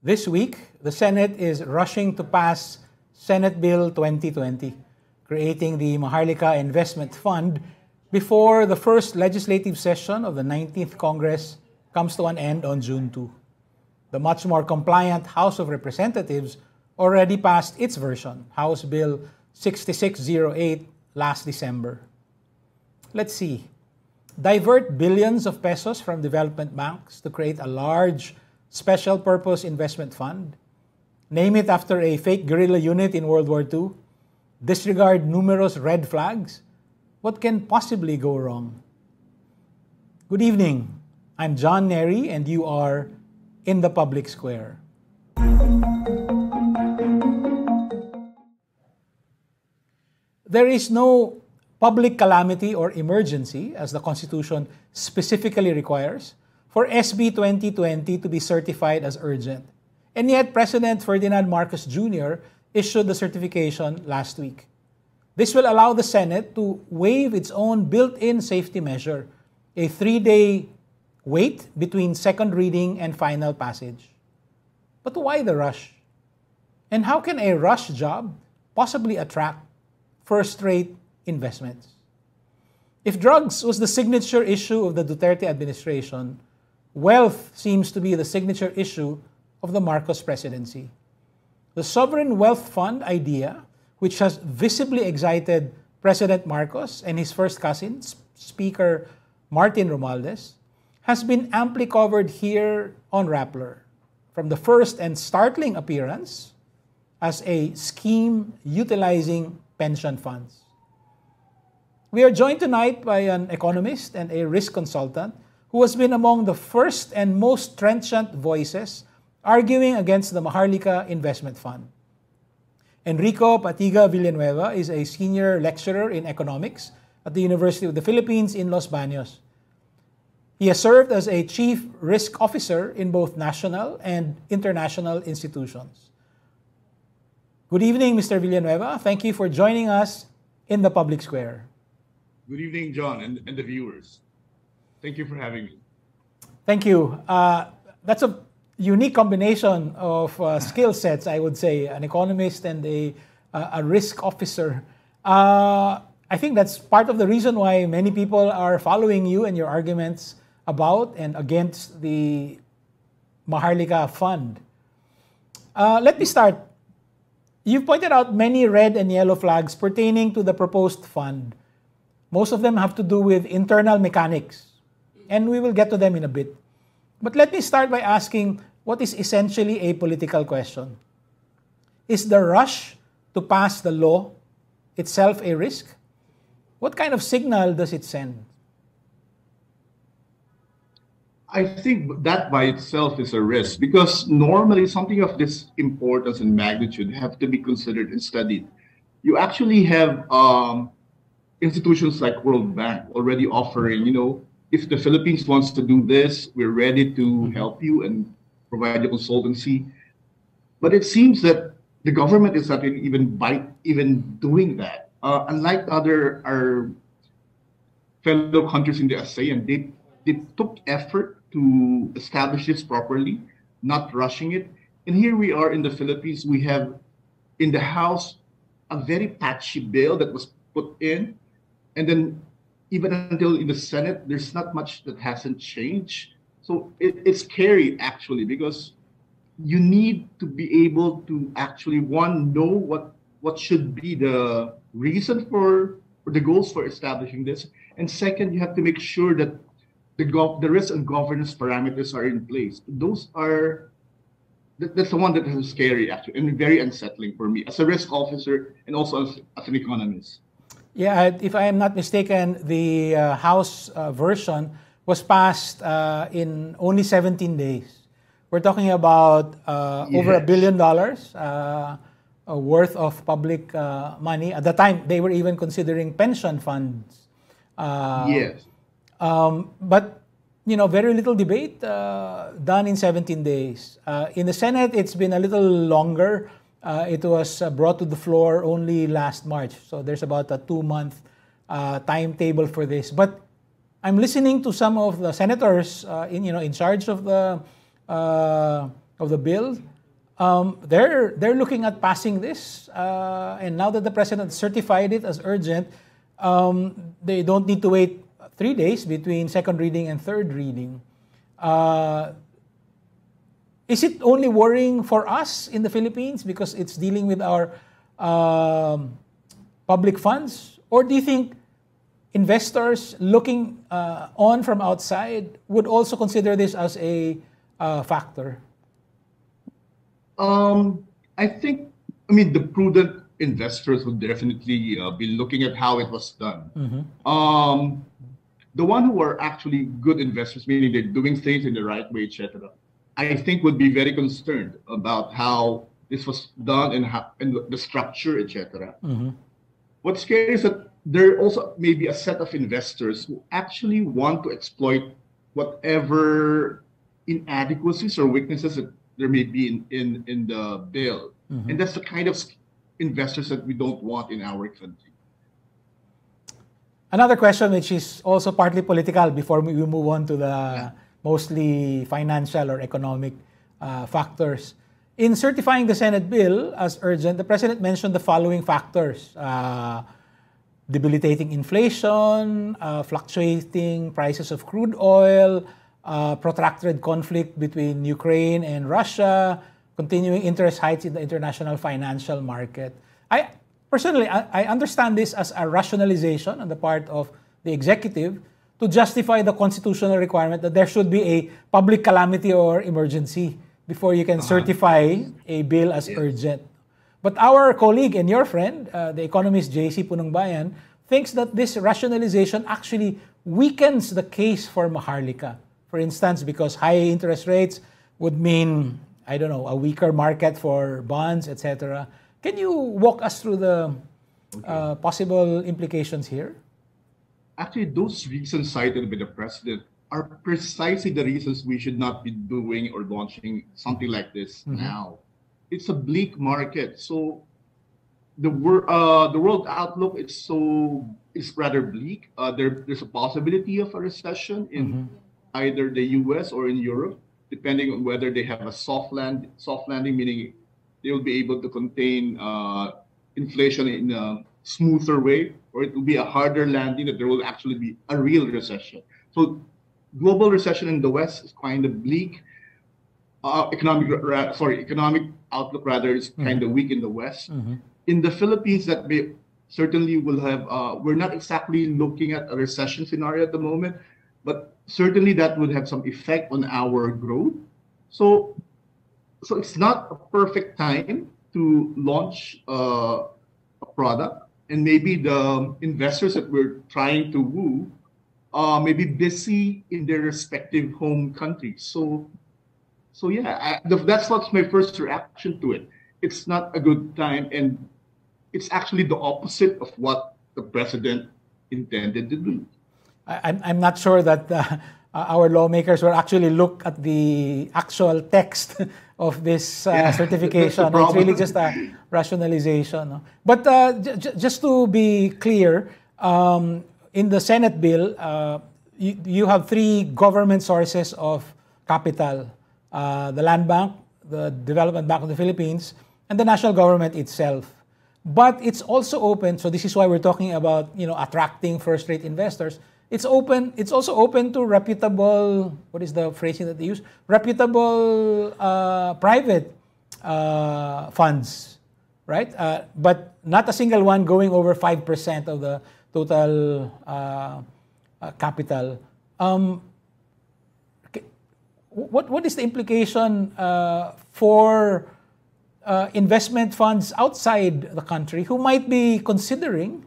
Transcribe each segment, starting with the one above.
This week, the Senate is rushing to pass Senate Bill 2020, creating the Maharlika Investment Fund before the first legislative session of the 19th Congress comes to an end on June 2. The much more compliant House of Representatives already passed its version, House Bill 6608, last December. Let's see. Divert billions of pesos from development banks to create a large special purpose investment fund. Name it after a fake guerrilla unit in World War II. Disregard numerous red flags. What can possibly go wrong? Good evening. I'm John Nery and you are in the public square. There is no public calamity or emergency, as the Constitution specifically requires, for SB 2020 to be certified as urgent. And yet, President Ferdinand Marcos Jr. issued the certification last week. This will allow the Senate to waive its own built-in safety measure, a 3-day wait between second reading and final passage. But why the rush? And how can a rush job possibly attract first-rate investments? If drugs was the signature issue of the Duterte administration, wealth seems to be the signature issue of the Marcos presidency. The sovereign wealth fund idea, which has visibly excited President Marcos and his first cousin, Speaker Martin Romualdez, has been amply covered here on Rappler, from the first and startling appearance as a scheme utilizing pension funds. We are joined tonight by an economist and a risk consultant who has been among the first and most trenchant voices arguing against the Maharlika Investment Fund. Enrico Patiga Villanueva is a senior lecturer in economics at the University of the Philippines in Los Banos. He has served as a chief risk officer in both national and international institutions. Good evening, Mr. Villanueva. Thank you for joining us in the public square. Good evening, John, and the viewers. Thank you for having me. Thank you. That's a unique combination of skill sets, I would say, an economist and a risk officer. I think that's part of the reason why many people are following you and your arguments about and against the Maharlika Fund. Let me start. You've pointed out many red and yellow flags pertaining to the proposed fund. Most of them have to do with internal mechanics, and we will get to them in a bit. But let me start by asking what is essentially a political question. Is the rush to pass the law itself a risk? What kind of signal does it send? I think that by itself is a risk because normally something of this importance and magnitude have to be considered and studied. You actually have institutions like World Bank already offering, if the Philippines wants to do this, we're ready to help you and provide the consultancy. But it seems that the government is not even doing that. Unlike our fellow countries in the ASEAN, they took effort to establish this properly, not rushing it. And here we are in the Philippines, we have in the House a very patchy bill that was put in. And then even until in the Senate, there's not much that hasn't changed. So it's scary, actually, because you need to be able to actually, one, know what should be the reason for the goals for establishing this. And second, you have to make sure that the risk and governance parameters are in place. That's the one that is scary, actually, and very unsettling for me as a risk officer and also as an economist. Yeah, if I am not mistaken, the House version was passed in only 17 days. We're talking about over $1 billion worth of public money. At the time, they were even considering pension funds. Yes. But, very little debate done in 17 days. In the Senate, it's been a little longer. It was brought to the floor only last March. So there's about a 2-month timetable for this. But I'm listening to some of the senators in charge of the bill. They're looking at passing this, and now that the president certified it as urgent, they don't need to wait 3 days between second reading and third reading. Is it only worrying for us in the Philippines because it's dealing with our public funds, or do you think investors looking on from outside would also consider this as a factor? I think, the prudent investors would definitely be looking at how it was done. The one who are actually good investors, meaning they're doing things in the right way, etc., I think would be very concerned about how this was done and the structure, etc. What's scary is that there also may be a set of investors who actually want to exploit whatever inadequacies or weaknesses that there may be in the bill. And that's the kind of investors that we don't want in our country. Another question, which is also partly political, before we move on to the mostly financial or economic factors. In certifying the Senate bill as urgent, the President mentioned the following factors: debilitating inflation, fluctuating prices of crude oil, protracted conflict between Ukraine and Russia, continuing interest hikes in the international financial market. Personally, I understand this as a rationalization on the part of the executive to justify the constitutional requirement that there should be a public calamity or emergency before you can certify a bill as urgent. But our colleague and your friend, the economist J.C. Punongbayan, thinks that this rationalization actually weakens the case for Maharlika. For instance, because high interest rates would mean, a weaker market for bonds, etc. Can you walk us through the possible implications here? Actually, those reasons cited by the president are precisely the reasons we should not be doing or launching something like this now. It's a bleak market, so the world outlook is rather bleak. There's a possibility of a recession in either the U.S. or in Europe, depending on whether they have a soft landing, meaning they will be able to contain inflation in a smoother way, or it will be a harder landing that there will actually be a real recession. So global recession in the West is kind of bleak. Economic outlook rather is kind of weak in the West. In the Philippines, that may certainly will have. We're not exactly looking at a recession scenario at the moment, but certainly that would have some effect on our growth. So it's not a perfect time to launch a product, and maybe the investors that we're trying to woo may be busy in their respective home countries. So that's what's my first reaction to it. It's not a good time, and it's actually the opposite of what the president intended to do. I'm not sure that our lawmakers will actually look at the actual text of this certification. It's really just a rationalization. No? But just to be clear, in the Senate bill, you have 3 government sources of capital: the Land Bank, the Development Bank of the Philippines, and the national government itself. But it's also open, so this is why we're talking about attracting first-rate investors. It's also open to reputable, what is the phrasing that they use? Reputable private funds, right? But not a single one going over 5% of the total capital. What is the implication for investment funds outside the country who might be considering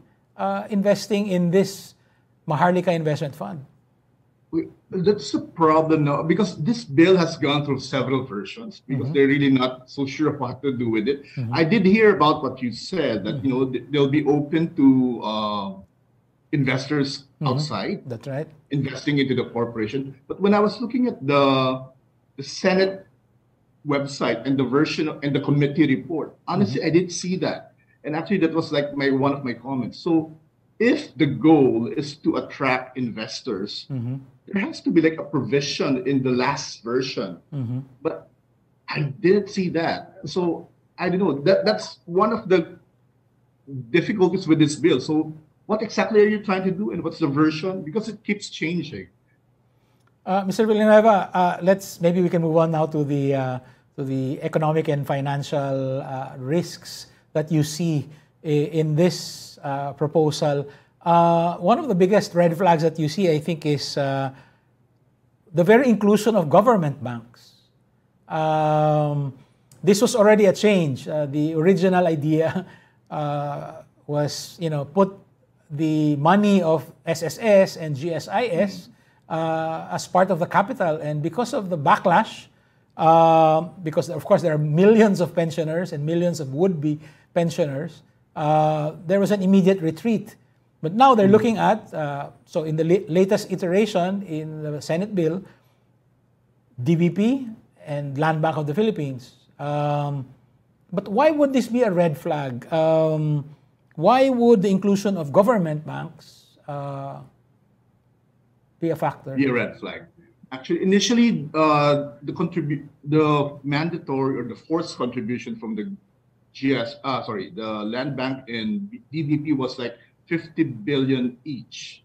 investing in this Maharlika Investment Fund? That's the problem now, because this bill has gone through several versions because they're really not so sure what to do with it. I did hear about what you said, that they'll be open to investors outside. That's right. Investing into the corporation. But when I was looking at the Senate website and the version and the committee report, honestly, I did see that, and actually that was like one of my comments. So if the goal is to attract investors, there has to be like a provision in the last version. But I didn't see that. So I don't know. That's one of the difficulties with this bill. So what exactly are you trying to do, and what's the version? Because it keeps changing. Mr. Villanueva, maybe we can move on now to the economic and financial risks that you see in this proposal. One of the biggest red flags that you see, I think, is the very inclusion of government banks. This was already a change. The original idea was, put the money of SSS and GSIS as part of the capital. And because of the backlash, because of course there are millions of pensioners and millions of would-be pensioners, there was an immediate retreat. But now they're looking at, so in the latest iteration in the Senate bill, DBP and Land Bank of the Philippines. But why would this be a red flag? Why would the inclusion of government banks be a factor? Be a red flag. Actually, initially, the mandatory or the forced contribution from the the Land Bank and DBP was like 50 billion each.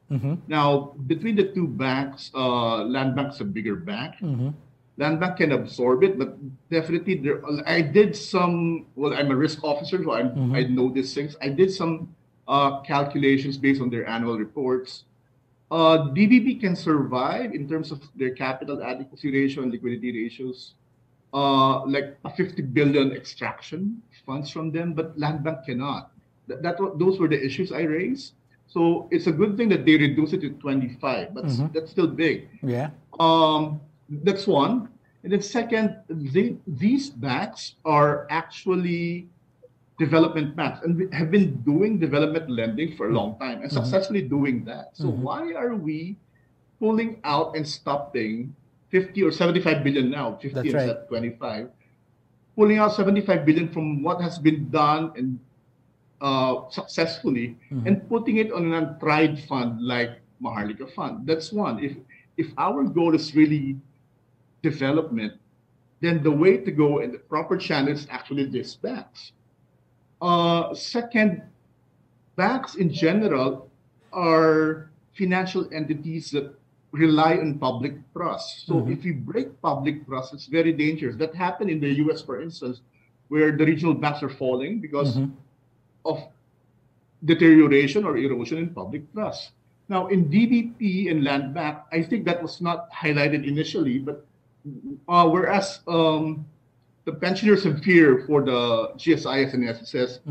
Now, between the two banks, Land Bank's a bigger bank. Land Bank can absorb it, but definitely I did some. Well, I'm a risk officer, so I know these things. I did some calculations based on their annual reports. DBP can survive in terms of their capital adequacy ratio and liquidity ratios, like a 50 billion extraction funds from them, but Land Bank cannot. Those were the issues I raised. So it's a good thing that they reduce it to 25, but that's still big. Yeah. That's one. And then second, these banks are actually development banks and have been doing development lending for a long time and successfully doing that. So why are we pulling out and stopping 50 or 75 billion now, 50 That's instead right. of 25, pulling out 75 billion from what has been done and successfully and putting it on an untried fund like Maharlika Fund? That's one. If our goal is really development, then the way to go and the proper channel is actually these banks. Second, banks in general are financial entities that rely on public trust. So if you break public trust, it's very dangerous. That happened in the US, for instance, where the regional banks are falling because of deterioration or erosion in public trust. Now, in DBP and Land Bank, I think that was not highlighted initially, but whereas the pensioners have fear for the GSIS and SSS,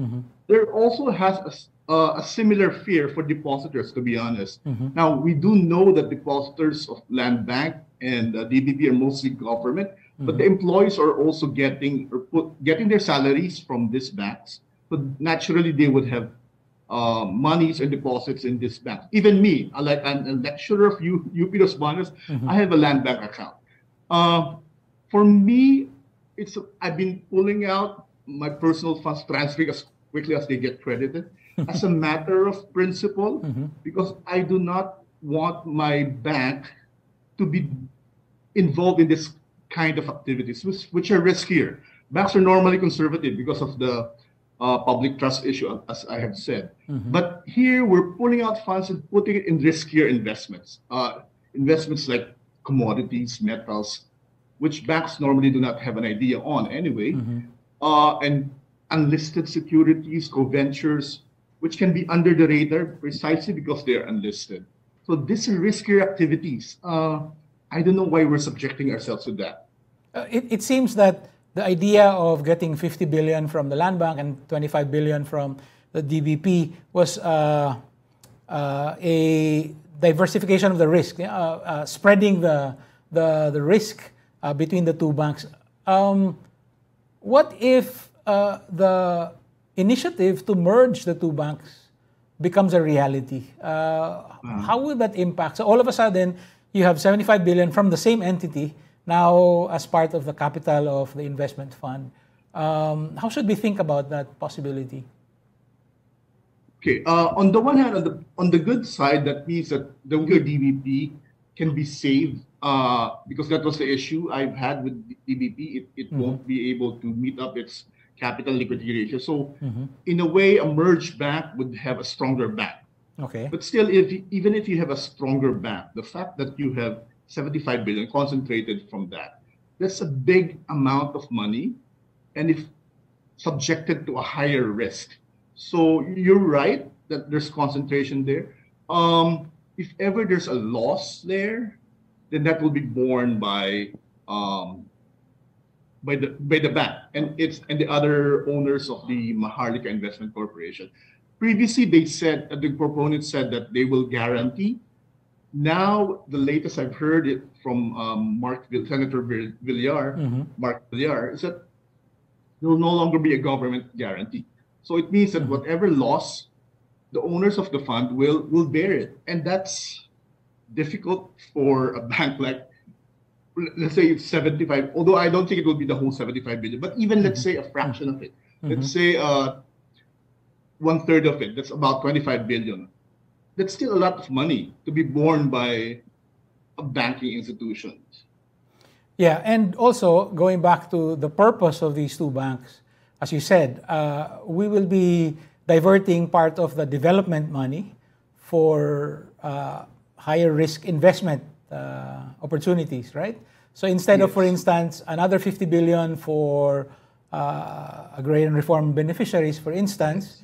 there also has a similar fear for depositors, to be honest. Now, we do know that depositors of Land Bank and DBP are mostly government, but the employees are also getting their salaries from these banks. So naturally, they would have monies and deposits in this bank. Even me, I'm a lecturer of UP Los Banos, I have a Land Bank account. For me, I've been pulling out my personal funds, transferring as quickly as they get credited, as a matter of principle, because I do not want my bank to be involved in this kind of activities, which are riskier. Banks are normally conservative because of the public trust issue, as I have said. But here we're pulling out funds and putting it in riskier investments. Investments like commodities, metals, which banks normally do not have an idea on anyway. And unlisted securities, co-ventures, which can be under the radar precisely because they're unlisted. So these are riskier activities. I don't know why we're subjecting ourselves to that. It seems that the idea of getting 50 billion from the Land Bank and 25 billion from the DBP was a diversification of the risk, spreading the risk between the two banks. What if the initiative to merge the two banks becomes a reality? How will that impact? So all of a sudden, you have 75 billion from the same entity now as part of the capital of the investment fund. How should we think about that possibility? Okay. On the one hand, on the good side, that means that the weaker DBP can be saved because that was the issue I've had with DBP. It won't be able to meet up its capital liquidity ratio. So, in a way, a merged bank would have a stronger bank. Okay. But still, even if you have a stronger bank, the fact that you have 75 billion concentrated from that, that's a big amount of money, and if subjected to a higher risk. So you're right that there's concentration there. If ever there's a loss there, then that will be borne by the bank and the other owners of the Maharlika Investment Corporation. Previously, they said the proponents said that they will guarantee. Now, the latest I've heard it from Senator Mark Villar, is that there will no longer be a government guarantee. So it means that whatever loss, the owners of the fund will bear it, and that's difficult for a bank like, let's say it's 75. Although I don't think it will be the whole 75 billion, but even let's say a fraction of it. Let's say 1/3 of it. That's about 25 billion. That's still a lot of money to be borne by a banking institution. Yeah, and also going back to the purpose of these two banks, as you said, we will be diverting part of the development money for higher risk investment opportunities, right? So instead of, for instance, another 50 billion for agrarian reform beneficiaries, for instance,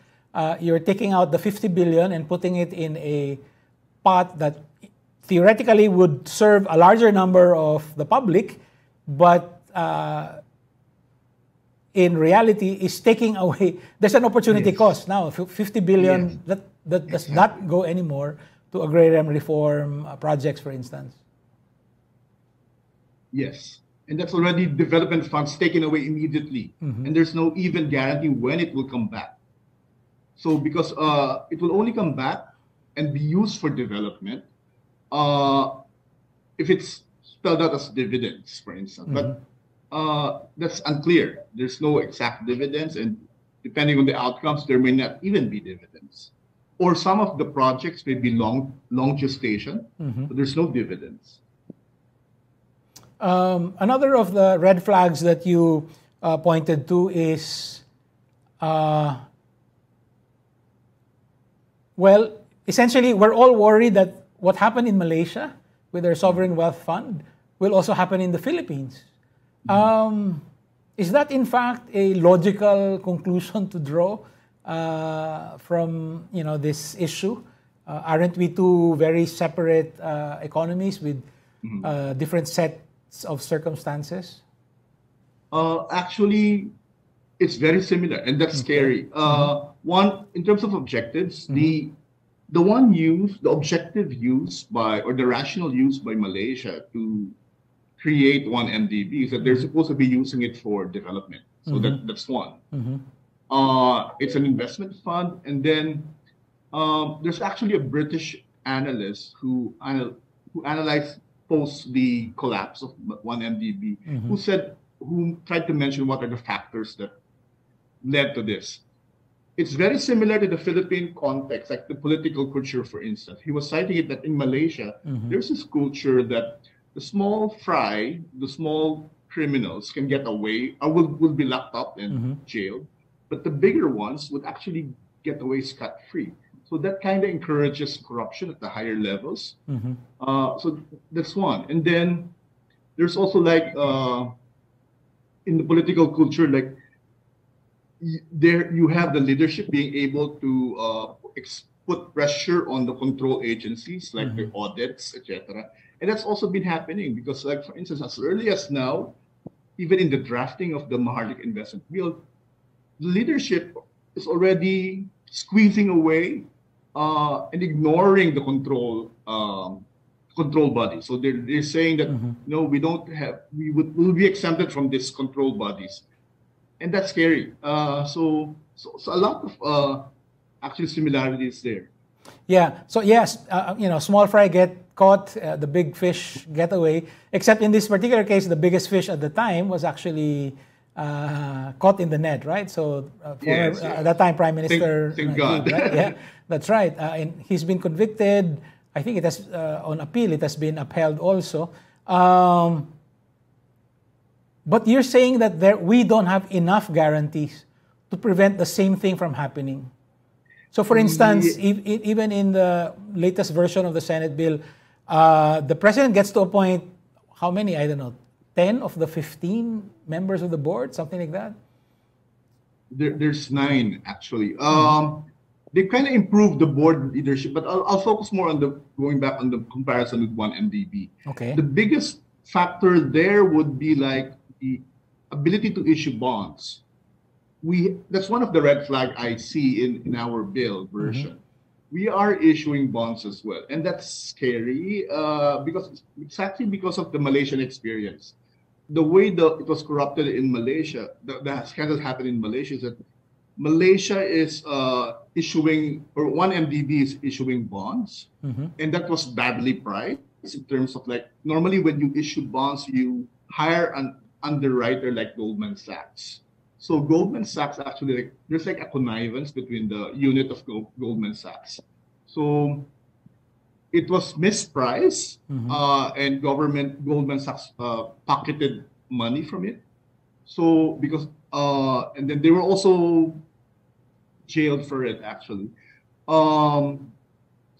you're taking out the 50 billion and putting it in a pot that theoretically would serve a larger number of the public, but in reality is taking away. There's an opportunity cost now. 50 billion that does not go anymore to agrarian reform projects, for instance. Yes, and that's already development funds taken away immediately, and there's no even guarantee when it will come back. So because it will only come back and be used for development if it's spelled out as dividends, for instance. But that's unclear. There's no exact dividends, and depending on the outcomes, there may not even be dividends. Or some of the projects may be long gestation, but there's no dividends. Another of the red flags that you pointed to is, well, essentially, we're all worried that what happened in Malaysia with their sovereign wealth fund will also happen in the Philippines. Is that, in fact, a logical conclusion to draw from this issue? Aren't we two very separate economies with different sets of circumstances? Actually, it's very similar, and that's scary. One, in terms of objectives, the objective used by, or the rational used by Malaysia to create one MDB is that they're supposed to be using it for development. So that's one. It's an investment fund, and then there's actually a British analyst who analyzed post the collapse of one MDB, who tried to mention what are the factors that led to this. It's very similar to the Philippine context, like the political culture, for instance. He was citing it that in Malaysia, there's this culture that the small fry, the small criminals can get away, or will be locked up and jailed, but the bigger ones would actually get away scot-free. So that kind of encourages corruption at the higher levels. So that's one. And then there's also like in the political culture, like there you have the leadership being able to put pressure on the control agencies, like the audits, etc. And that's also been happening because, like, for instance, as early as now, even in the drafting of the Maharlika Investment Bill, the leadership is already squeezing away and ignoring the control body. So they're saying that no, we'll be exempted from these control bodies, and that's scary. So a lot of actually similarities there. Yeah. So yes, small fry get caught, the big fish get away. Except in this particular case, the biggest fish at the time was actually caught in the net, right? So Yes, at yes. that time, Prime Minister Thank Najib, God. right? Yeah, that's right. And he's been convicted. I think it has on appeal. It has been upheld also. But you're saying that we don't have enough guarantees to prevent the same thing from happening. So, for instance, even in the latest version of the Senate bill, the president gets to appoint how many? I don't know, 10 of the 15 members of the board, something like that? There's 9 actually. They kind of improved the board leadership, but I'll focus more on going back on the comparison with 1MDB. Okay. The biggest factor there would be like the ability to issue bonds. That's one of the red flag I see in our bill version. We are issuing bonds as well, and that's scary because it's actually because of the Malaysian experience. The way it was corrupted in Malaysia, the scandal happened in Malaysia is that Malaysia is issuing, or 1MDB is issuing bonds, and that was badly priced in terms of like, normally when you issue bonds, you hire an underwriter like Goldman Sachs. So Goldman Sachs actually, there's like a connivance between the unit of Goldman Sachs. So it was mispriced, and Goldman Sachs pocketed money from it. So because and then they were also jailed for it actually. So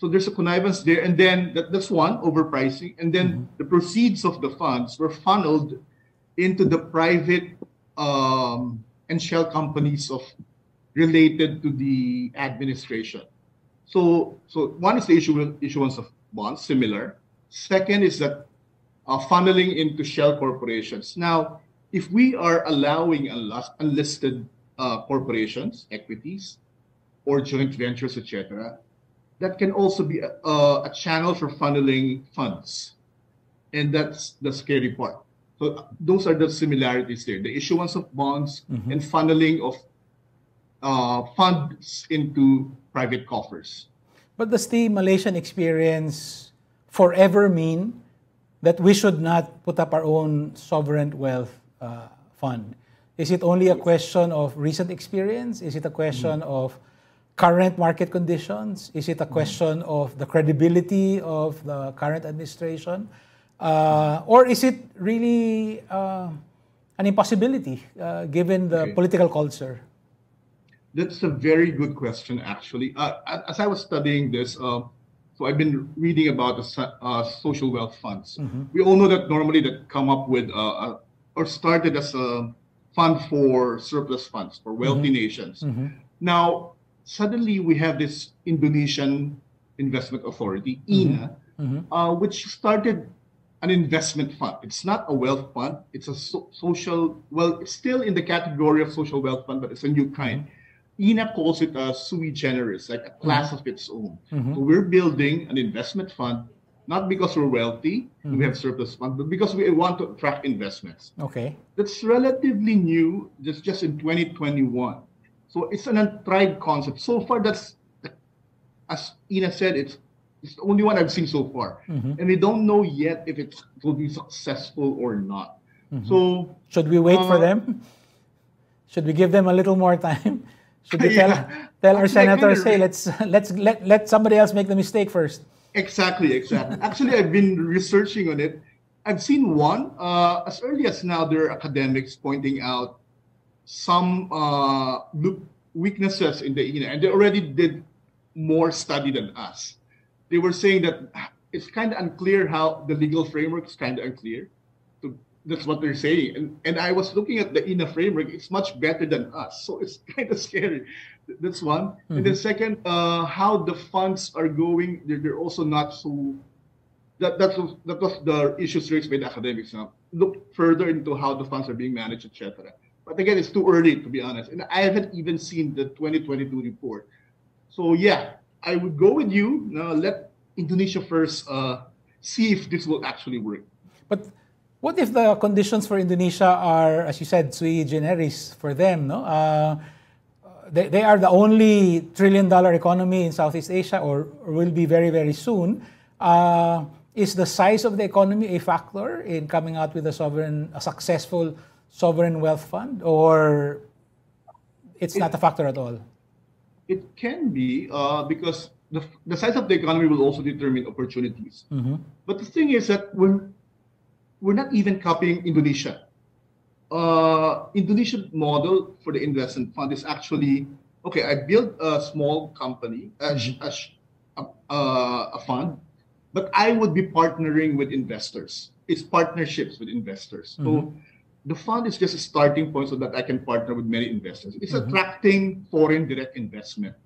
there's a connivance there, and then that's one, overpricing, and then the proceeds of the funds were funneled into the private and shell companies related to the administration. So one is the issuance of bonds, similar. Second is that funneling into shell corporations. Now, if we are allowing unlisted corporations, equities, or joint ventures, etc., that can also be a channel for funneling funds. And that's the scary part. So those are the similarities there. The issuance of bonds and funneling of funds into private coffers. But does the Malaysian experience forever mean that we should not put up our own sovereign wealth fund? Is it only a question of recent experience? Is it a question of current market conditions? Is it a question of the credibility of the current administration? Or is it really an impossibility given the political culture? That's a very good question, actually. As I was studying this, so I've been reading about the social wealth funds. We all know that normally that come up with or started as a fund for surplus funds for wealthy nations. Now, suddenly we have this Indonesian Investment Authority, INA, which started an investment fund. It's not a wealth fund. It's a social, well, it's still in the category of social wealth fund, but it's a new kind. INA calls it a sui generis, like a class of its own. So we're building an investment fund, not because we're wealthy, we have surplus funds, but because we want to attract investments. Okay. That's relatively new, just in 2021. So it's an untried concept. So far, that's, as Ina said, it's the only one I've seen so far. And we don't know yet if it will be successful or not. So should we wait for them? Should we give them a little more time? Should we tell our senators, hey, let somebody else make the mistake first? Exactly. Actually, I've been researching on it. I've seen one as early as now. There are academics pointing out some weaknesses in the INA, and they already did more study than us. They were saying that it's kind of unclear how the legal framework is kind of unclear. So that's what they're saying. And I was looking at the INA framework. It's much better than us. So it's kind of scary. That's one. And then second, how the funds are going, they're also not so... That was the issues raised by the academics now. Look further into how the funds are being managed, etc. But again, it's too early, to be honest. And I haven't even seen the 2022 report. So yeah, I would go with you. Now let Indonesia first see if this will actually work. But what if the conditions for Indonesia are, as you said, sui generis for them? No, they are the only trillion-dollar economy in Southeast Asia, or will be very, very soon. Is the size of the economy a factor in coming out with a successful sovereign wealth fund, or it's not a factor at all? It can be because the size of the economy will also determine opportunities. But the thing is that we're not even copying Indonesia. Indonesian model for the investment fund is actually, okay, I built a small company, a fund, but I would be partnering with investors. It's partnerships with investors. So the fund is just a starting point so that I can partner with many investors. It's attracting foreign direct investment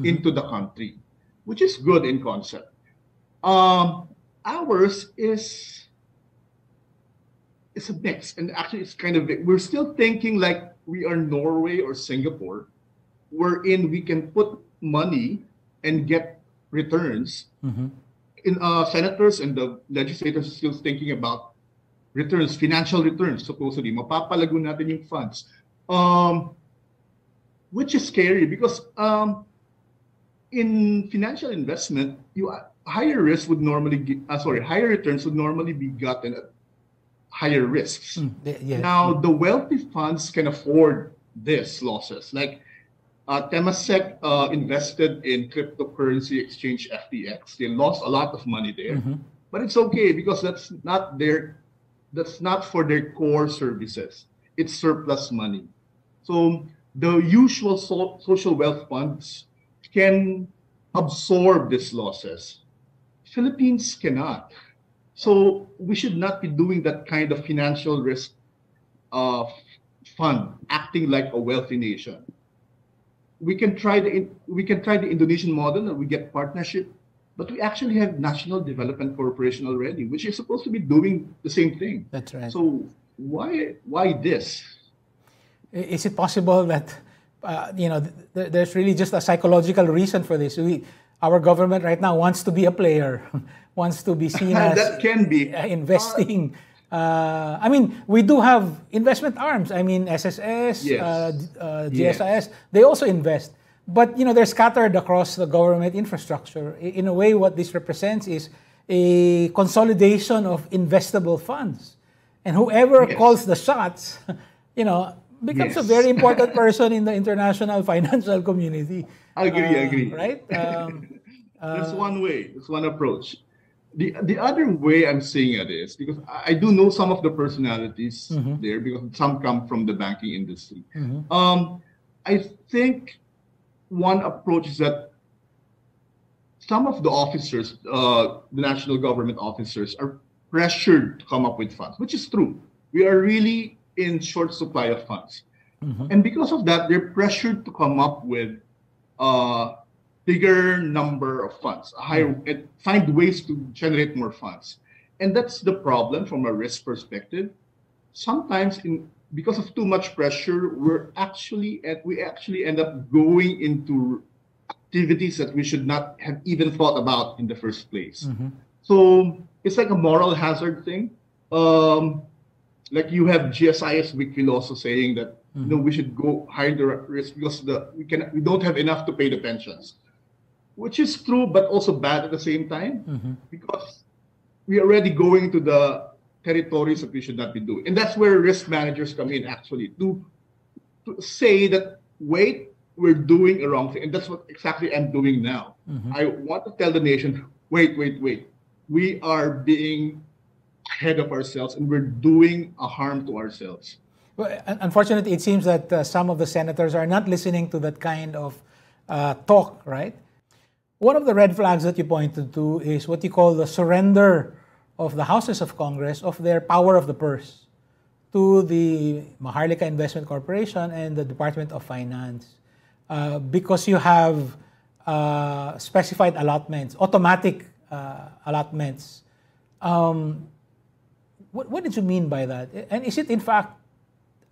into the country, which is good in concept. Ours is a mix, and actually it's kind of, we're still thinking like we are Norway or Singapore, wherein we can put money and get returns. In senators and the legislators are still thinking about returns, financial returns, supposedly. Mapapalago natin yung funds. Which is scary because in financial investment, higher returns would normally be gotten at higher risks. Yes. Now, the wealthy funds can afford this losses. Like Temasek invested in cryptocurrency exchange FTX. They lost a lot of money there, but it's okay because that's not for their core services. It's surplus money. So the usual social wealth funds can absorb these losses. Philippines cannot. So we should not be doing that kind of financial risk fund, acting like a wealthy nation. We can try the Indonesian model and we get partnership, but we actually have National Development Corporation already, which is supposed to be doing the same thing. That's right. So why this? Is it possible that there's really just a psychological reason for this? Our government right now wants to be a player, wants to be seen as that can be investing. I mean, we do have investment arms. I mean, SSS, GSIS, they also invest. But, they're scattered across the government infrastructure. In a way, what this represents is a consolidation of investable funds. And whoever calls the shots, becomes a very important person in the international financial community. I agree. Right? That's one way. That's one approach. The other way I'm seeing it is because I do know some of the personalities there because some come from the banking industry. I think one approach is that some of the officers, the national government officers, are pressured to come up with funds, which is true. We are really in short supply of funds. And because of that, they're pressured to come up with bigger number of funds, and find ways to generate more funds. And that's the problem from a risk perspective. Sometimes because of too much pressure, we actually end up going into activities that we should not have even thought about in the first place. So it's like a moral hazard thing. Like you have GSIS Weekly also saying that we should go higher the risk because we don't have enough to pay the pensions. Which is true, but also bad at the same time, because we are already going to the territories that we should not be doing. And that's where risk managers come in, actually, to say that, wait, we're doing a wrong thing. And that's what exactly I'm doing now. I want to tell the nation, wait. We are being ahead of ourselves, and we're doing a harm to ourselves. Well, unfortunately, it seems that some of the senators are not listening to that kind of talk, right? One of the red flags that you pointed to is what you call the surrender of the houses of Congress of their power of the purse to the Maharlika Investment Corporation and the Department of Finance, because you have specified allotments, automatic allotments. What did you mean by that? And is it in fact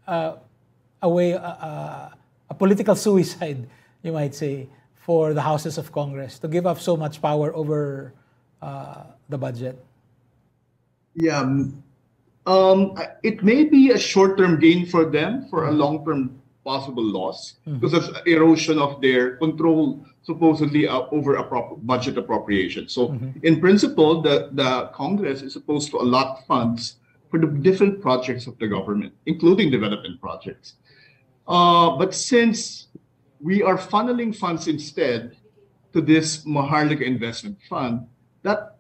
a political suicide, you might say, for the houses of Congress to give up so much power over the budget? Yeah. It may be a short-term gain for them for a long-term possible loss because of erosion of their control, supposedly over budget appropriation. So in principle, the Congress is supposed to allot funds for the different projects of the government, including development projects. But since we are funneling funds instead to this Maharlika Investment Fund, that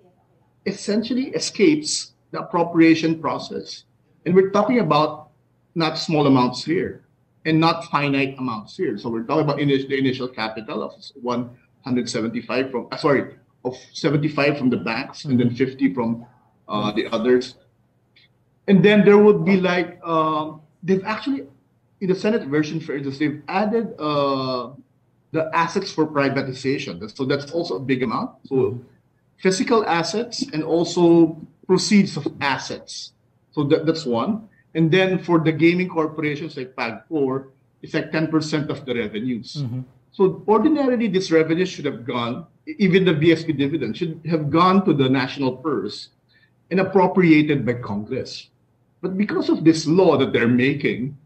essentially escapes the appropriation process. And we're talking about not small amounts here and not finite amounts here. So we're talking about the initial capital of 175 from, of 75 from the banks, and then 50 from the others. And then there would be like, they've actually, in the Senate version, for instance, they've added the assets for privatization. So that's also a big amount. So physical assets and also proceeds of assets. So that's one. And then for the gaming corporations like PAG4, it's like 10% of the revenues. So ordinarily, this revenue should have gone, even the VSP dividend, should have gone to the national purse and appropriated by Congress. But because of this law that they're making,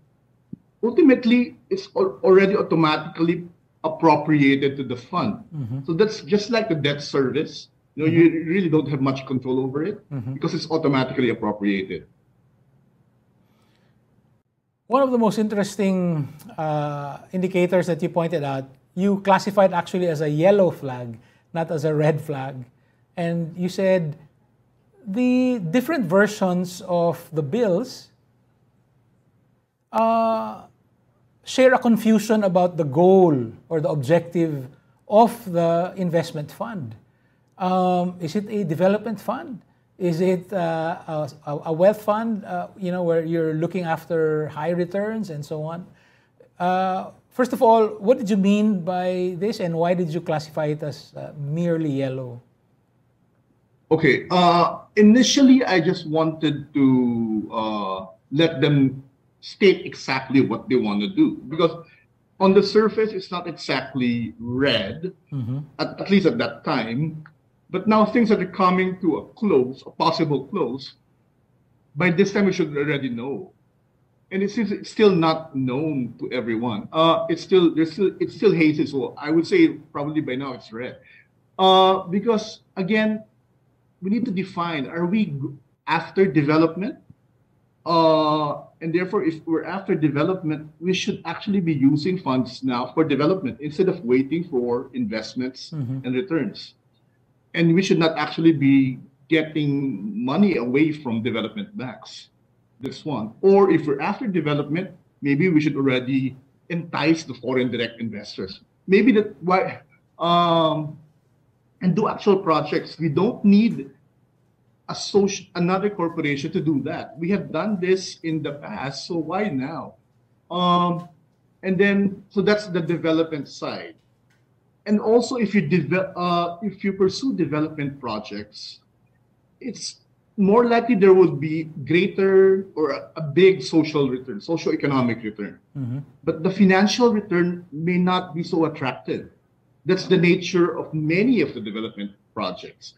ultimately, it's already automatically appropriated to the fund. So that's just like the debt service. You know, you really don't have much control over it because it's automatically appropriated. One of the most interesting indicators that you pointed out, you classified actually as a yellow flag, not as a red flag. And you said the different versions of the bills share a confusion about the goal or the objective of the investment fund. Is it a development fund? Is it a wealth fund, you know, where you're looking after high returns and so on? First of all, what did you mean by this, and why did you classify it as merely yellow? Okay. Initially, I just wanted to let them state exactly what they want to do, because on the surface, it's not exactly red, at least at that time. But now things are coming to a close, a possible close. By this time, we should already know. And it seems it's still not known to everyone. It's still hazy. So I would say probably by now it's red. Because again, we need to define: are we after development? And therefore, if we're after development, we should actually be using funds now for development instead of waiting for investments and returns. And we should not actually be getting money away from development banks. That's one. Or if we're after development, maybe we should already entice the foreign direct investors. Maybe that why and do actual projects. We don't need another corporation to do that. We have done this in the past, so why now? And then so that's the development side. And also, if you pursue development projects, it's more likely there would be greater or a big social return, socio-economic return. But the financial return may not be so attractive. That's the nature of many of the development projects.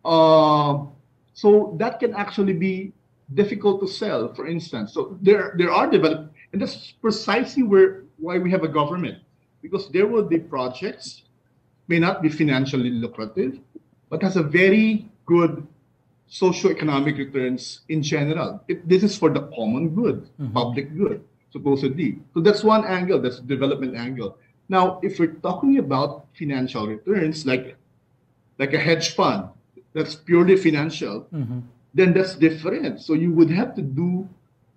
So that can actually be difficult to sell, for instance. So there are development, and that's precisely why we have a government, because there will be projects may not be financially lucrative, but has a very good socio-economic returns in general. This is for the common good, public good, supposedly. So that's one angle, that's the development angle. Now, if we're talking about financial returns, like a hedge fund, that's purely financial, then that's different. So you would have to do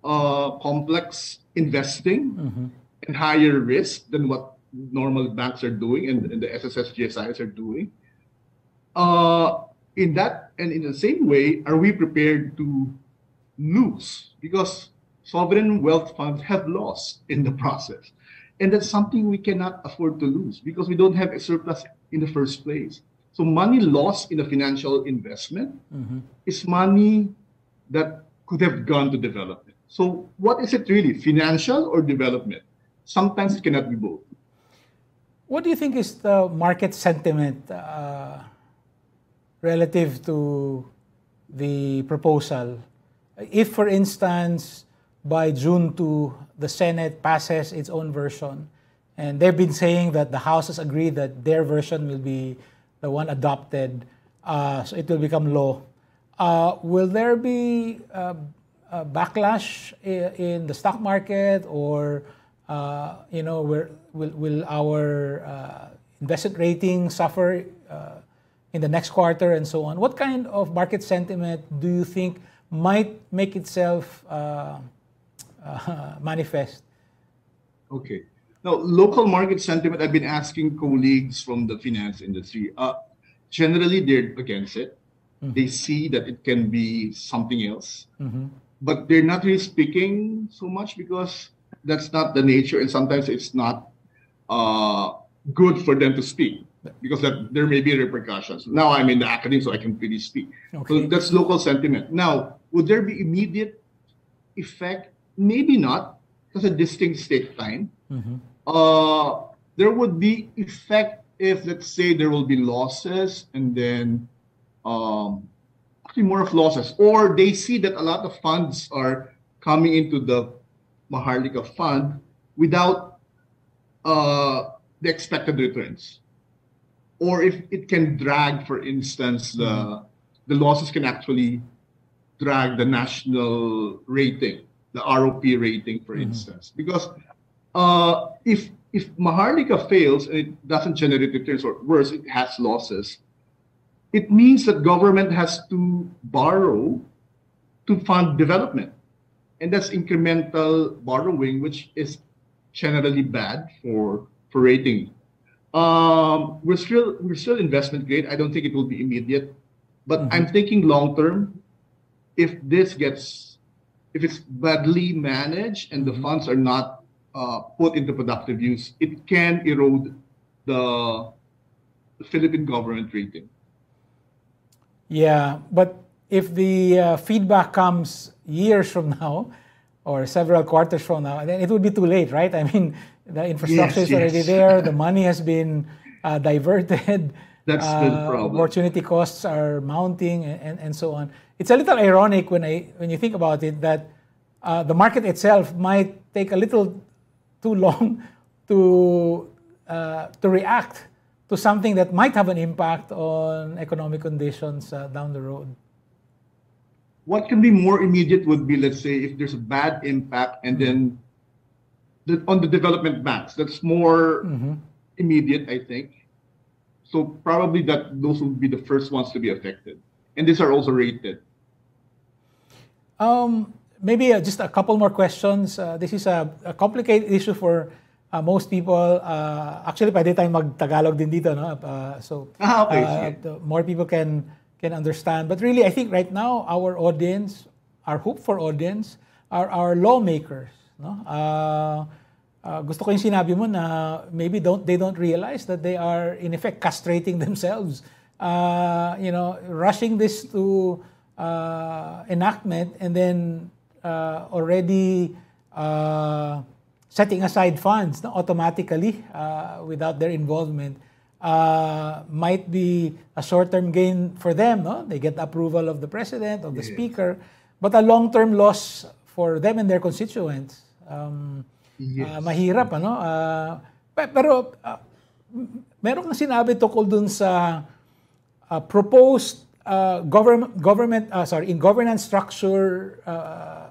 complex investing and higher risk than what normal banks are doing and the SSS GSIs are doing. In that and in the same way, are we prepared to lose? Because sovereign wealth funds have lost in the process. And that's something we cannot afford to lose because we don't have a surplus in the first place. So money lost in a financial investment is money that could have gone to development. So what is it really, financial or development? Sometimes it cannot be both. What do you think is the market sentiment relative to the proposal? If, for instance, by June 2, the Senate passes its own version, and they've been saying that the House has agreed that their version will be the one adopted, so it will become law. Will there be backlash in the stock market, or will our investment rating suffer in the next quarter and so on? What kind of market sentiment do you think might make itself manifest? Okay. Now, local market sentiment, I've been asking colleagues from the finance industry. Generally, they're against it. Mm-hmm. They see that it can be something else. Mm-hmm. But they're not really speaking so much because that's not the nature, and sometimes it's not good for them to speak because there may be repercussions. Now I'm in the academy, so I can really speak. Okay. So that's local sentiment. Now, would there be immediate effect? Maybe not, because these things take time. Mm-hmm. There would be effect if, let's say, there will be losses, and then actually more of losses, or they see that a lot of funds are coming into the Maharlika Fund without the expected returns, or if it can drag, for instance, the losses can actually drag the national rating, the ROP rating, for instance, because if Maharlika fails and it doesn't generate returns, or worse, it has losses, it means that government has to borrow to fund development. And that's incremental borrowing, which is generally bad for rating. We're still investment grade. I don't think it will be immediate, but I'm thinking long term. If it's badly managed and the funds are not put into productive use, it can erode the Philippine government rating. Yeah, but if the feedback comes years from now or several quarters from now, then it would be too late, right? I mean, the infrastructure is already there, the money has been diverted, that's the problem. Opportunity costs are mounting, and so on. It's a little ironic when you think about it that the market itself might take a little too long to react to something that might have an impact on economic conditions down the road. What can be more immediate would be, let's say, if there's a bad impact, and then on the development banks, that's more immediate, I think. So probably those would be the first ones to be affected. And these are also rated. Maybe just a couple more questions. This is a complicated issue for most people. Actually, pwede tayong mag-Tagalog din dito, no? More people can understand. But really, I think right now, our audience, our hopeful audience, are our lawmakers. No? Gusto ko yung sinabi mo na maybe they don't realize that they are, in effect, castrating themselves. Rushing this to enactment and then already setting aside funds automatically without their involvement might be a short-term gain for them. No? They get the approval of the president, of the speaker, but a long-term loss for them and their constituents. Mahirap, ano? Pero meron kang sinabi tungkol dun sa proposed governance structure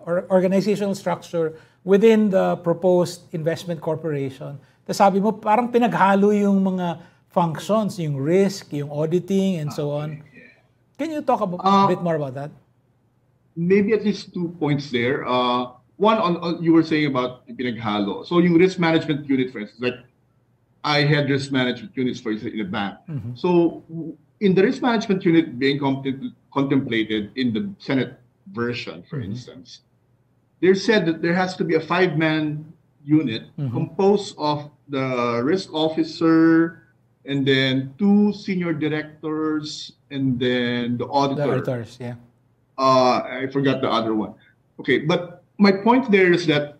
or organizational structure within the proposed investment corporation. Tapos sabi mo, parang pinaghalo yung mga functions, yung risk, yung auditing, and so on. Yeah. Can you talk a bit more about that? Maybe at least 2 points there. One, on you were saying about pinaghalo. So yung risk management unit, for instance, like I had risk management units, for instance, in a bank. So in the risk management unit being contemplated in the Senate version, for instance, they said that there has to be a 5-man unit composed of the risk officer and then 2 senior directors and then the auditor. The auditors, yeah. I forgot the other one. Okay, but my point there is that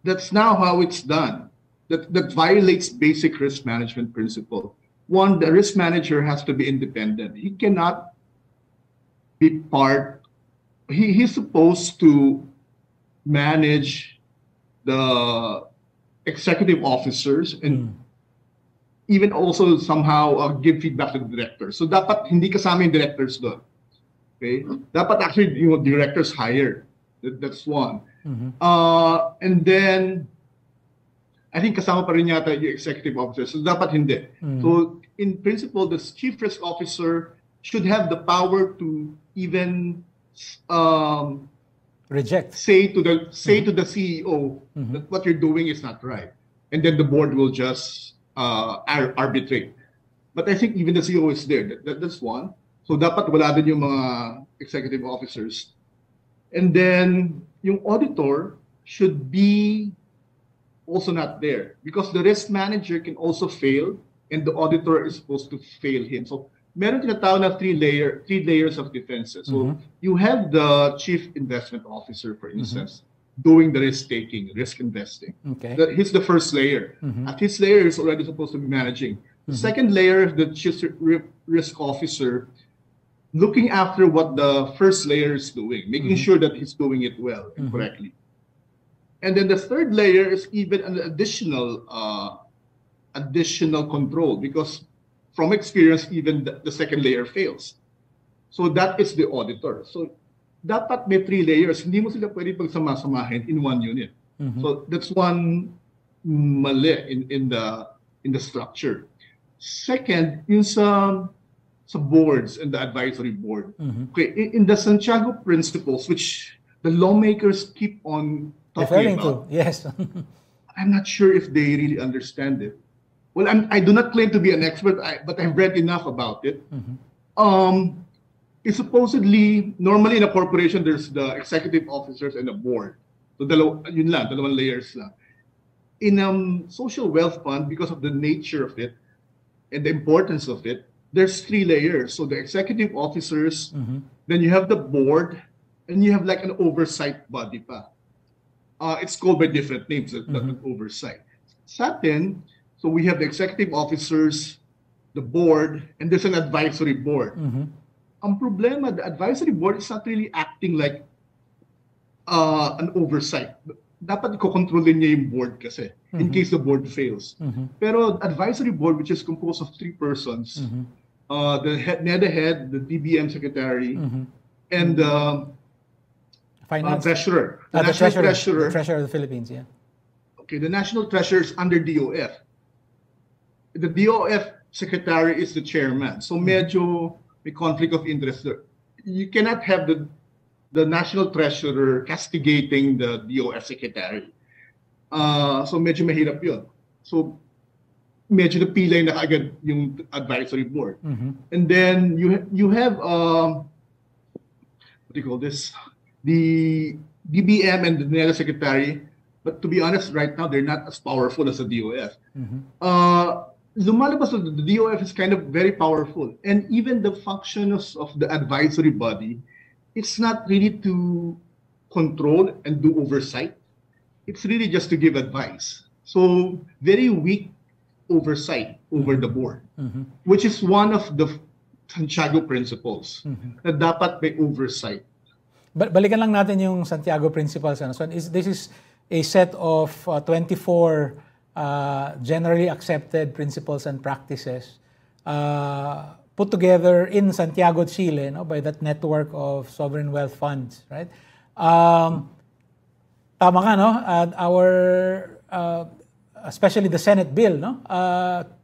that's now how it's done. That violates basic risk management principle. One, the risk manager has to be independent. He cannot be part. He's supposed to manage the executive officers and even also somehow give feedback to the directors. So dapat hindi kasama yung directors doon. Okay? Dapat actually yung directors hire. That's one. And then, I think kasama pa rin yata yung executive officer. So dapat hindi. So in principle, the chief risk officer should have the power to even reject. Say to the CEO that what you're doing is not right, and then the board will just arbitrate. But I think even the CEO is there. That's one. So dapat wala din yung mga executive officers. And then yung auditor should be also not there, because the risk manager can also fail and the auditor is supposed to fail him. So meron tinatawag na three layers of defenses. So you have the chief investment officer, for instance, doing the risk-taking, risk investing. Okay. He's the first layer. At his layer is already supposed to be managing. The second layer, the chief risk officer, looking after what the first layer is doing, making sure that he's doing it well and correctly. And then the third layer is even an additional control, because from experience, even the second layer fails. So that is the auditor. So dapat may three layers. Hindi mo sila pwede pagsama-samahin in one unit. So that's one mali in the structure. Second, yung sa boards and the advisory board. Okay, in the Santiago principles, which the lawmakers keep on referring about, to, yes. I'm not sure if they really understand it. Well, I do not claim to be an expert, but I've read enough about it. It's supposedly, normally in a corporation, there's the executive officers and the board. So dalawang layers lang. In social wealth fund, because of the nature of it and the importance of it, there's three layers. So the executive officers, then you have the board, and you have like an oversight body pa. It's called by different names, the oversight. Sa atin, so we have the executive officers, the board, and there's an advisory board. Ang problema, the advisory board is not really acting like an oversight. Dapat ikokontrolin niya yung board kasi, in case the board fails. Pero advisory board, which is composed of three persons, the head, the DBM secretary, and the treasurer. The treasurer of the Philippines, yeah. Okay, the national treasurer is under DOF. The DOF secretary is the chairman. So medyo may conflict of interest there. You cannot have the national treasurer castigating the DOF secretary. So medyo mahirap yun. So medyo napilay na kaagad yung advisory board. And then you have what do you call this? The DBM and the NELA secretary, but to be honest, right now they're not as powerful as the DOF. Lumalabas, the DOF is kind of very powerful, and even the functions of the advisory body, it's not really to control and do oversight. It's really just to give advice. So very weak oversight over the board, which is one of the Santiago principles, na dapat may oversight. Balikan lang natin yung Santiago Principles. So this is a set of 24 generally accepted principles and practices put together in Santiago, Chile, by that network of sovereign wealth funds, right? Tama ka, no? Especially the Senate bill,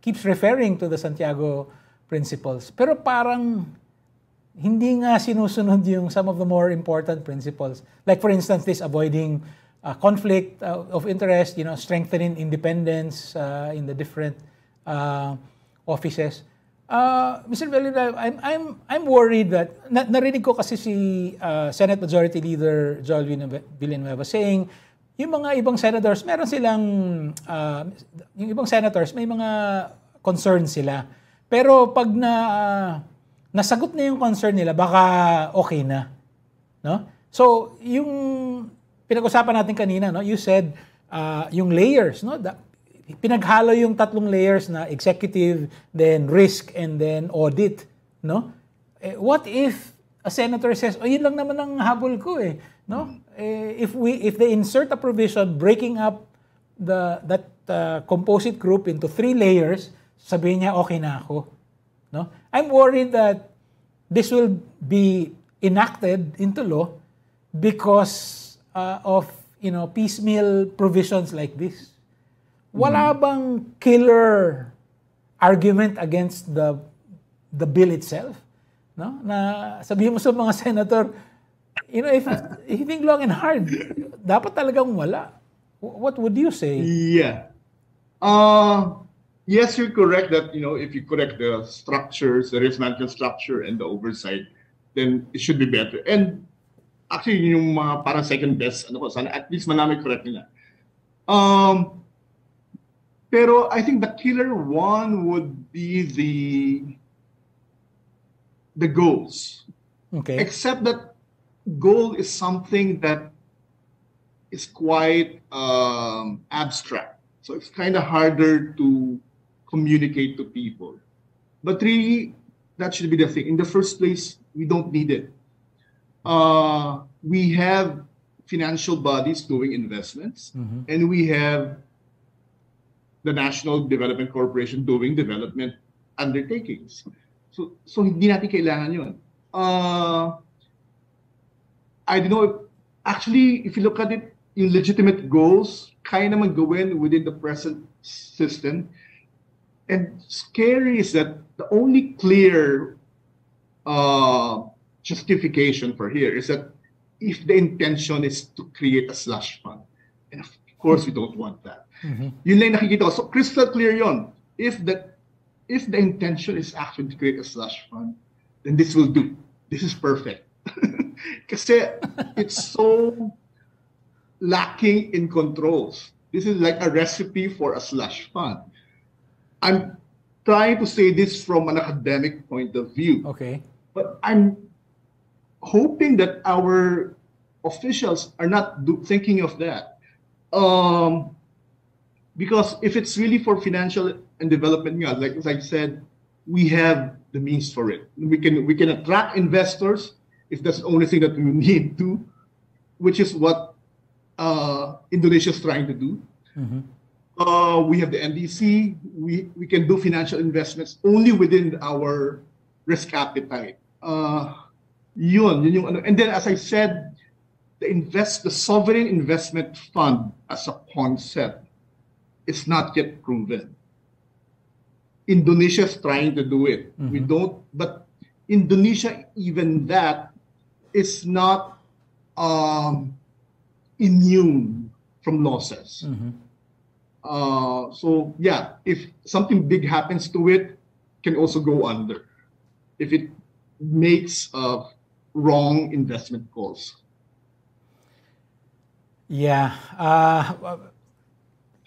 keeps referring to the Santiago Principles. Pero parang hindi nga sinusunod yung some of the more important principles. Like for instance, this avoiding conflict of interest, strengthening independence in the different offices. Mr. Villanueva, I'm worried that narinig ko kasi si Senate Majority Leader Joel Villanueva saying yung mga ibang senators, meron silang yung ibang senators may mga concerns sila. Pero pag nasagot na yung concern nila, baka okay na, no? So, yung pinag-usapan natin kanina, no? You said yung layers, no? Pinaghalo yung tatlong layers na executive, then risk, and then audit, no? What if a senator says, yun lang naman ang habol ko no? If they insert a provision breaking up that composite group into 3 layers, sabihin niya okay na ako, no? I'm worried that this will be enacted into law because of piecemeal provisions like this? Wala bang killer argument against the bill itself? No? Na sabihin mo sa mga senator, if you think long and hard, dapat talagang wala. What would you say? Yeah. Yes, you're correct that, if you correct the structures, the risk management structure and the oversight, then it should be better. And actually, yung mga parang second best, sana at least manami correct nila. Pero I think the killer one would be the goals. Okay. Except that goal is something that is quite abstract. So it's kind of harder to communicate to people. But really, that should be the thing. In the first place, we don't need it. We have financial bodies doing investments, and we have the National Development Corporation doing development undertakings. So hindi natin kailangan yun. I don't know. Actually, if you look at it, yung legitimate goals, kaya naman gawin within the present system. And scary is that the only clear justification for here is that if the intention is to create a slush fund. And of course, we don't want that. Yun lang nakikita ko. So crystal clear yun. If the intention is actually to create a slush fund, then this will do. This is perfect. Kasi it's so lacking in controls. This is like a recipe for a slush fund. I'm trying to say this from an academic point of view. Okay. But I'm hoping that our officials are not thinking of that. Because if it's really for financial and development, like as I said, we have the means for it. We can attract investors if that's the only thing that we need to, which is what Indonesia is trying to do. We have the NDC. We can do financial investments only within our risk appetite. Yun yung ano. And then, as I said, the sovereign investment fund as a concept is not yet proven. Indonesia is trying to do it. We don't, but Indonesia, even that, is not immune from losses. So yeah, if something big happens to it, can also go under if it makes wrong investment calls. Yeah.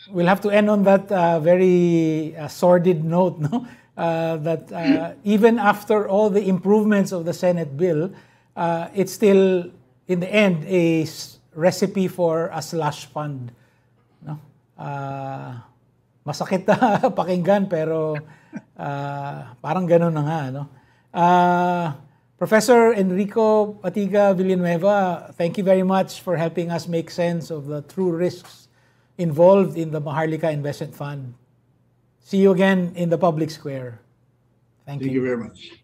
We'll have to end on that very sordid note, no? That even after all the improvements of the Senate bill, it's still, in the end, a recipe for a slush fund. No? Masakit na pakinggan, pero parang ganun na nga. No? Professor Enrico Patiga Villanueva, thank you very much for helping us make sense of the true risks involved in the Maharlika Investment Fund. See you again in the public square. Thank you. Thank you very much.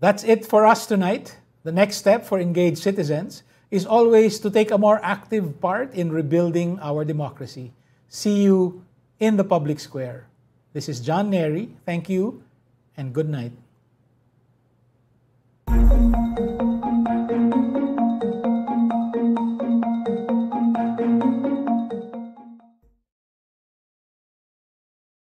That's it for us tonight. The next step for engaged citizens is always to take a more active part in rebuilding our democracy. See you in the public square. This is John Nery. Thank you and good night.